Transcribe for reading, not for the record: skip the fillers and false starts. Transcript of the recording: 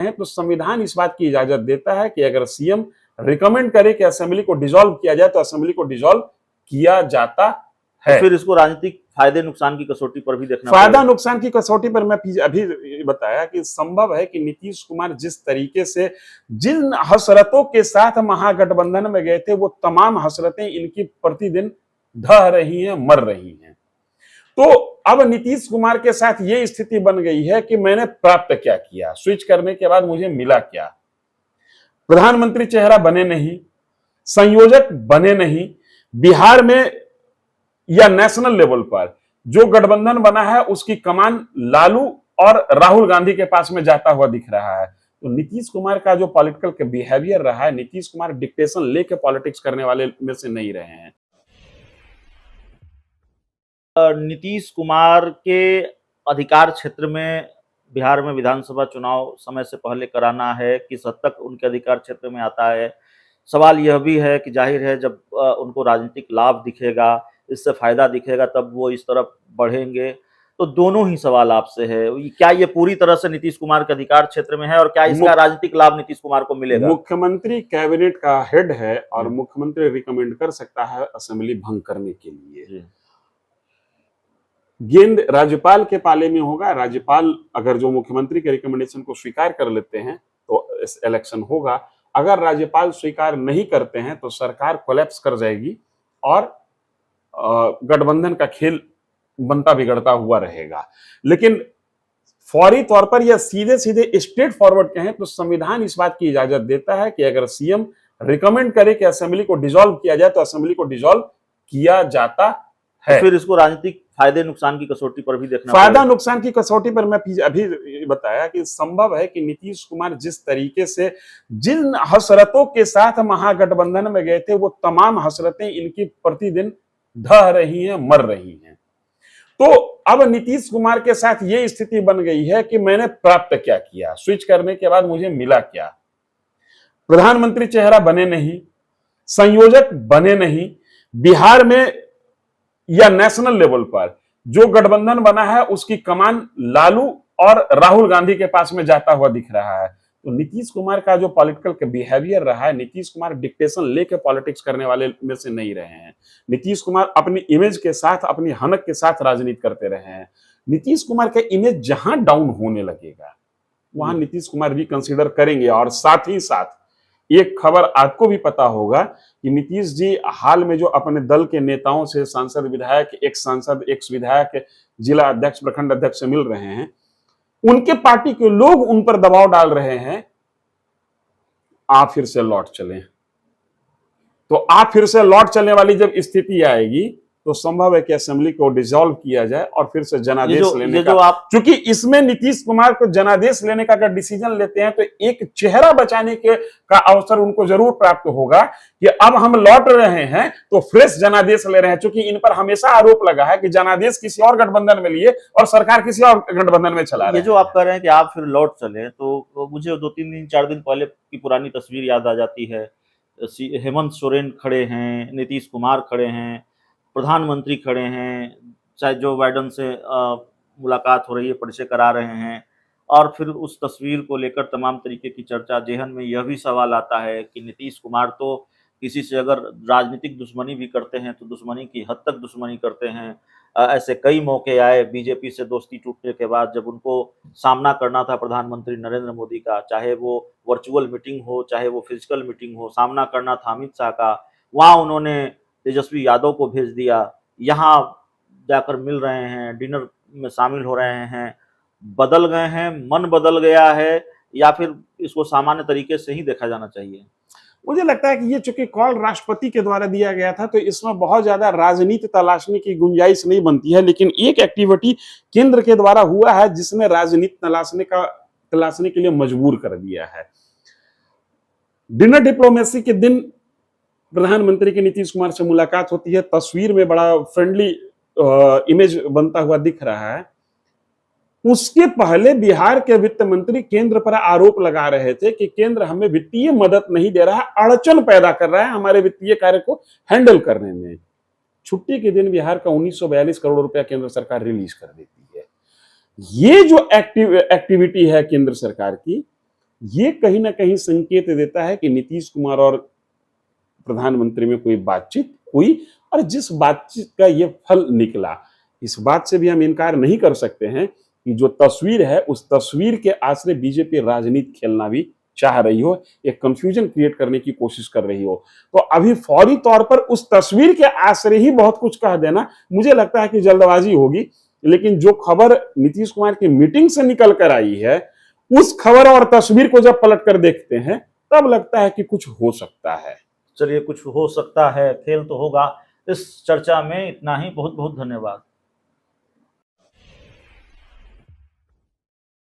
हैं तो संविधान इस बात की इजाजत देता है कि अगर सीएम रिकमेंड करे कि असेंबली को डिसॉल्व किया जाए तो असेंबली को डिसॉल्व किया जाता है। तो फिर इसको राजनीतिक फायदे नुकसान की कसौटी पर भी देखना फायदा नुकसान की कसौटी पर मैं अभी बताया कि संभव है कि नीतीश कुमार जिस तरीके से जिन हसरतों के साथ महागठबंधन में गए थे वो तमाम हसरतें इनकी प्रतिदिन ढह रही हैं, मर रही हैं। तो अब नीतीश कुमार के साथ ये स्थिति बन गई है कि मैंने प्राप्त क्या किया, स्विच करने के बाद मुझे मिला क्या। प्रधानमंत्री चेहरा बने नहीं, संयोजक बने नहीं, बिहार में या नेशनल लेवल पर जो गठबंधन बना है उसकी कमान लालू और राहुल गांधी के पास में जाता हुआ दिख रहा है। तो नीतीश कुमार का जो पॉलिटिकल बिहेवियर रहा है, नीतीश कुमार डिक्टेशन लेके पॉलिटिक्स करने वाले में से नहीं रहे हैं। नीतीश कुमार के अधिकार क्षेत्र में बिहार में विधानसभा चुनाव समय से पहले कराना है, किस हद तक उनके अधिकार क्षेत्र में आता है। सवाल यह भी है कि जाहिर है जब उनको राजनीतिक लाभ दिखेगा, इससे फायदा दिखेगा तब वो इस तरफ बढ़ेंगे। तो दोनों ही सवाल आपसे है, क्या ये पूरी तरह से नीतीश कुमार के अधिकार क्षेत्र में है और क्या इसका राजनीतिक लाभ नीतीश कुमार को मिलेगा? मुख्यमंत्री कैबिनेट का हेड है और मुख्यमंत्री रिकमेंड कर सकता है असेंबली भंग करने के लिए। गेंद राज्यपाल के पाले में होगा। राज्यपाल अगर जो मुख्यमंत्री के रिकमेंडेशन को स्वीकार कर लेते हैं तो इलेक्शन होगा। अगर राज्यपाल स्वीकार नहीं करते हैं तो सरकार कोलैप्स कर जाएगी और गठबंधन का खेल बनता बिगड़ता हुआ रहेगा। लेकिन फौरी तौर पर या सीधे सीधे स्ट्रेट फॉरवर्ड कहें तो संविधान इस बात की इजाजत देता है कि अगर सीएम रिकमेंड करे कि असेंबली को डिसॉल्व किया जाए तो असेंबली को डिसॉल्व किया जाता है। तो फिर इसको राजनीतिक फायदे नुकसान की कसौटी पर भी देखना फायदा नुकसान की कसौटी पर मैं अभी बताया कि संभव है कि नीतीश कुमार जिस तरीके से जिन हसरतों के साथ महागठबंधन में गए थे वो तमाम हसरतें इनकी प्रतिदिन ढह रही हैं, मर रही हैं। तो अब नीतीश कुमार के साथ ये स्थिति बन गई है कि मैंने प्राप्त क्या किया, स्विच करने के बाद मुझे मिला क्या। प्रधानमंत्री चेहरा बने नहीं, संयोजक बने नहीं, बिहार में या नेशनल लेवल पर जो गठबंधन बना है उसकी कमान लालू और राहुल गांधी के पास में जाता हुआ दिख रहा है। तो नीतीश कुमार का जो पॉलिटिकल बिहेवियर रहा है, नीतीश कुमार डिक्टेशन लेके पॉलिटिक्स करने वाले में से नहीं रहे हैं। नीतीश कुमार अपनी इमेज के साथ, अपनी हनक के साथ राजनीति करते रहे हैं। नीतीश कुमार का इमेज जहां डाउन होने लगेगा वहां नीतीश कुमार भी कंसीडर करेंगे। और साथ ही साथ एक खबर आपको भी पता होगा कि नीतीश जी हाल में जो अपने दल के नेताओं से, सांसद, विधायक, एक्स विधायक, जिला अध्यक्ष, प्रखंड अध्यक्ष से मिल रहे हैं, उनके पार्टी के लोग उन पर दबाव डाल रहे हैं आप फिर से लौट चलें। तो आप फिर से लौट चलने वाली जब स्थिति आएगी तो संभव है कि असेंबली को डिसॉल्व किया जाए और फिर से जनादेश लेने का, क्योंकि इसमें नीतीश कुमार को जनादेश लेने का अगर डिसीजन लेते हैं तो एक चेहरा बचाने का अवसर उनको जरूर प्राप्त होगा कि अब हम लौट रहे हैं तो फ्रेश जनादेश ले रहे हैं। क्योंकि इन पर हमेशा आरोप लगा है कि जनादेश किसी और गठबंधन में लिए और सरकार किसी और गठबंधन में चला रही है। ये जो आप कह रहे हैं कि आप फिर लौट चले, तो मुझे 2-3 दिन 4 दिन पहले की पुरानी तस्वीर याद आ जाती है। हेमंत सोरेन खड़े हैं, नीतीश कुमार खड़े हैं, प्रधानमंत्री खड़े हैं, चाहे जो बाइडेन से मुलाकात हो रही है, परिचय करा रहे हैं, और फिर उस तस्वीर को लेकर तमाम तरीके की चर्चा। जेहन में यह भी सवाल आता है कि नीतीश कुमार तो किसी से अगर राजनीतिक दुश्मनी भी करते हैं तो दुश्मनी की हद तक दुश्मनी करते हैं। ऐसे कई मौके आए बीजेपी से दोस्ती टूटने के बाद जब उनको सामना करना था प्रधानमंत्री नरेंद्र मोदी का, चाहे वो वर्चुअल मीटिंग हो, चाहे वो फिजिकल मीटिंग हो, सामना करना था अमित शाह का, वहाँ उन्होंने तेजस्वी यादव को भेज दिया। यहाँ जाकर मिल रहे हैं, डिनर में शामिल हो रहे हैं। बदल गए हैं, मन बदल गया है, या फिर इसको सामान्य तरीके से ही देखा जाना चाहिए? मुझे लगता है कि ये चूंकि कॉल राष्ट्रपति के द्वारा दिया गया था तो इसमें बहुत ज्यादा राजनीति तलाशने की गुंजाइश नहीं बनती है। लेकिन एक एक्टिविटी केंद्र के द्वारा हुआ है जिसने राजनीति तलाशने के लिए मजबूर कर दिया है। डिनर डिप्लोमेसी के दिन प्रधानमंत्री की नीतीश कुमार से मुलाकात होती है, तस्वीर में बड़ा फ्रेंडली इमेज बनता हुआ दिख रहा है। उसके पहले बिहार के वित्त मंत्री केंद्र पर आरोप लगा रहे थे कि केंद्र हमें वित्तीय मदद नहीं दे रहा है, अड़चन पैदा कर रहा है हमारे वित्तीय कार्य को हैंडल करने में। छुट्टी के दिन बिहार का 1942 करोड़ रुपया केंद्र सरकार रिलीज कर देती है। ये जो एक्टिविटी है केंद्र सरकार की, ये कहीं ना कहीं संकेत देता है कि नीतीश कुमार और प्रधानमंत्री में कोई बातचीत हुई, और जिस बातचीत का ये फल निकला, इस बात से भी हम इनकार नहीं कर सकते हैं कि जो तस्वीर है, उस तस्वीर के आश्रय बीजेपी राजनीति खेलना भी चाह रही हो, एक कंफ्यूजन क्रिएट करने की कोशिश कर रही हो। तो अभी फौरी तौर पर उस तस्वीर के आश्रय ही बहुत कुछ कह देना, मुझे लगता है कि जल्दबाजी होगी। लेकिन जो खबर नीतीश कुमार की मीटिंग से निकल कर आई है, उस खबर और तस्वीर को जब पलट कर देखते हैं, तब लगता है कि कुछ हो सकता है। चलिए, कुछ हो सकता है, खेल तो होगा। इस चर्चा में इतना ही। बहुत बहुत धन्यवाद।